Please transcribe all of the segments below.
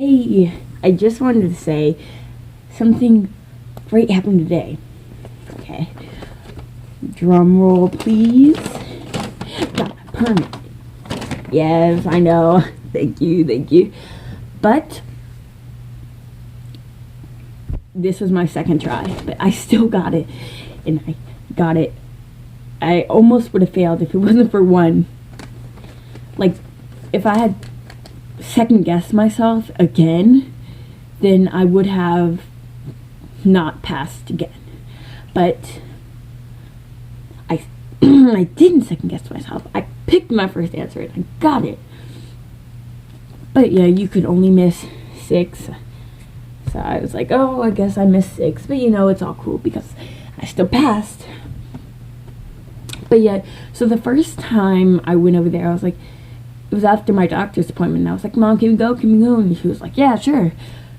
Hey, I just wanted to say something great happened today. Okay. Drum roll, please. Got my permit. Yes, I know. Thank you. But this was my second try, but I still got it. And I got it. I almost would have failed if it wasn't for one. Like, if I had second guessed myself again, then I would have not passed again. But I I didn't second guess myself. I picked my first answer and I got it. But yeah, you could only miss 6. So I was like, oh, I guess I missed 6. But it's all cool because I still passed. But yeah, so the first time I went over there, I was like, it was after my doctor's appointment, and I was like, Mom, can we go? And she was like, yeah, sure.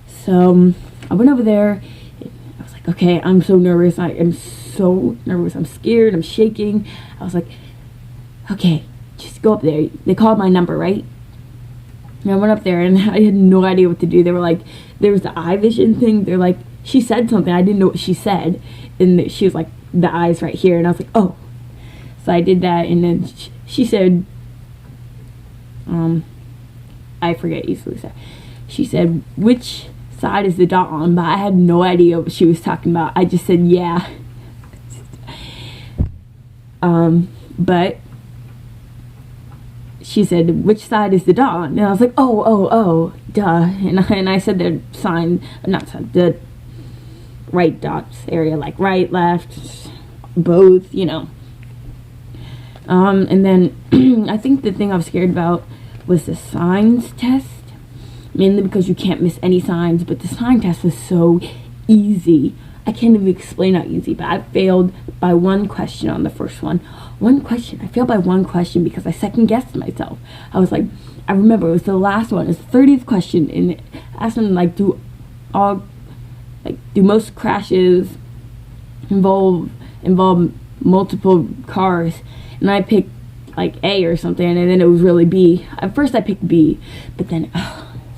So I went over there, and I was like, okay, I'm so nervous. I am so nervous. I'm scared. I'm shaking. I was like, okay, just go up there. They called my number, right? And I went up there, and I had no idea what to do. They were like, there was the eye vision thing. They're like, she said something. I didn't know what she said. And she was like, the eye's right here. And I was like, oh. So I did that, and then she said, I forget easily. She said, which side is the dot on? But I had no idea what she was talking about. I just said, yeah. But she said, which side is the dot on? And I was like, oh, duh. And I said the sign, not sign, the right dots area, like right, left, both, And then I think the thing I was scared about was the signs test, mainly because you can't miss any signs, but the sign test was so easy. I can't even explain how easy, but I failed by one question on the first one. I failed by one question because I second guessed myself. I was like, I remember it was the last one, it was the 30th question, and it asked them do most crashes involve multiple cars, and I picked like A or something, and then it was really B. At first I picked B, but then it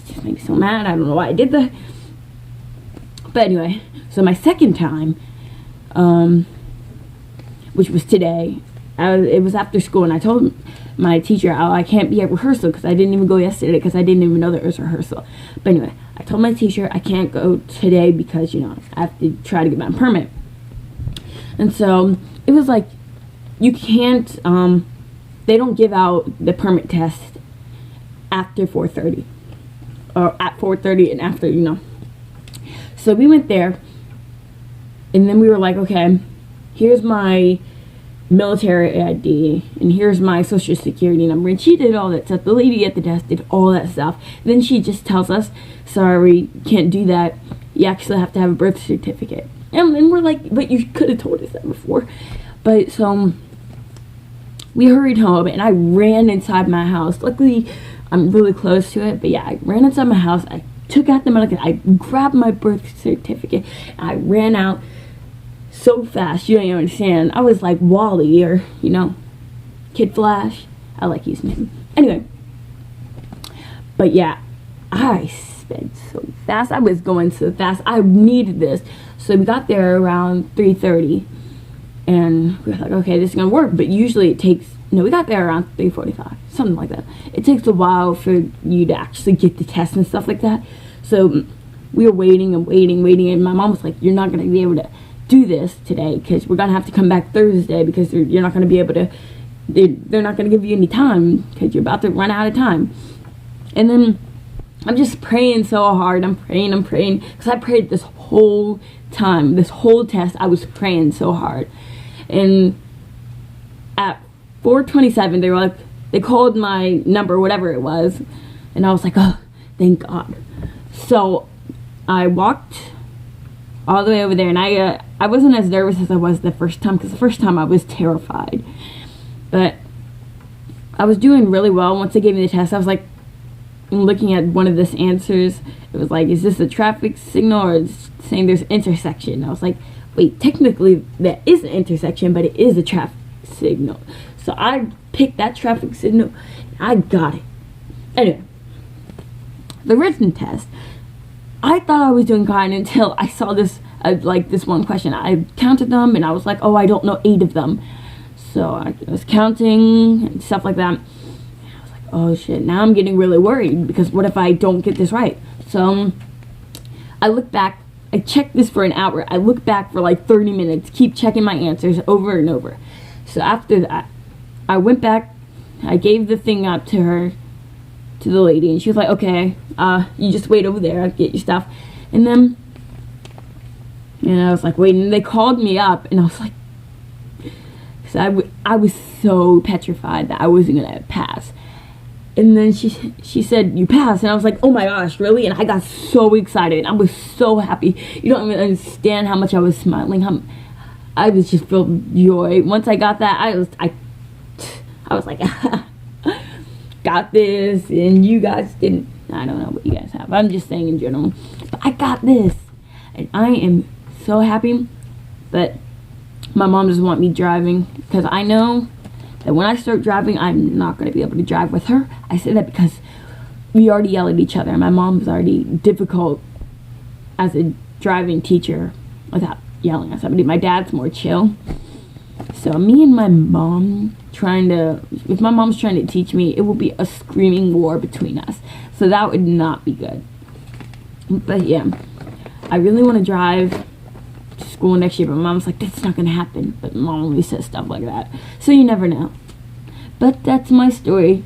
just made me so mad. I don't know why I did that. But anyway, so my second time, which was today, it was after school, and I told my teacher, I can't be at rehearsal because I didn't even go yesterday because I didn't even know there was rehearsal. But anyway, I told my teacher I can't go today because, I have to try to get my permit. And so it was like, you can't, they don't give out the permit test after 4:30 or at 4:30 and after, So we went there, and then we were like, okay, here's my military ID, and here's my social security number, and she did all that stuff. The lady at the desk did all that stuff. Then she just tells us, sorry, can't do that. You actually have to have a birth certificate. And we're like, but you could have told us that before. But so we hurried home, and I ran inside my house. Luckily, I'm really close to it, but yeah, I ran inside my house. I took out the medical, I grabbed my birth certificate, and I ran out so fast, you don't even understand. I was like Wally, or, Kid Flash. I like using him. Anyway, but yeah, I sped so fast. I was going so fast. I needed this. So we got there around 3:30. And we were like, okay, this is going to work. But usually it takes, we got there around 3:45, something like that. It takes a while for you to actually get the test and stuff like that. So we were waiting, and my mom was like, you're not going to be able to do this today because we're going to have to come back Thursday because you're not going to be able to, they're not going to give you any time because you're about to run out of time. And then I'm just praying so hard. I'm praying because I prayed this whole time, this whole test. I was praying so hard. And at 4:27, they were like, they called my number, whatever it was, and I was like, oh, thank God. So I walked all the way over there, and I wasn't as nervous as I was the first time, because the first time I was terrified. But I was doing really well. Once they gave me the test, I was like, looking at one of the answers, it was like, is this a traffic signal, or it's saying there's intersection? I was like, wait, technically that is an intersection, but it is a traffic signal. So I picked that traffic signal, and I got it. Anyway, the written test. I thought I was doing fine until I saw this, like this one question. I counted them and I was like, oh, I don't know 8 of them. So I was counting and stuff like that. I was like, oh shit, now I'm getting really worried because what if I don't get this right? So I look back, I checked this for an hour. I look back for like 30 minutes, keep checking my answers over and over. So after that, I went back, I gave the thing up to her, to the lady, and she was like, okay, you just wait over there, I'll get your stuff. And then, and I was like, wait, and they called me up, and I was like, so I was so petrified that I wasn't gonna pass. And then she said, you passed, and I was like, oh my gosh, really? And I got so excited, I was so happy. You don't even understand how much I was smiling, I was just filled with joy. Once I got that, I was like, got this, and you guys didn't. I don't know what you guys have. I'm just saying in general. But I got this, and I am so happy. But my mom doesn't want me driving because I know that when I start driving, I'm not going to be able to drive with her. I say that because we already yell at each other, and my mom's already difficult as a driving teacher without yelling at somebody. My dad's more chill. So me and my mom if my mom's trying to teach me, it will be a screaming war between us. So that would not be good. But yeah, I really want to drive to school next year, but my mom's like, that's not going to happen. But mom always says stuff like that. So you never know. But that's my story.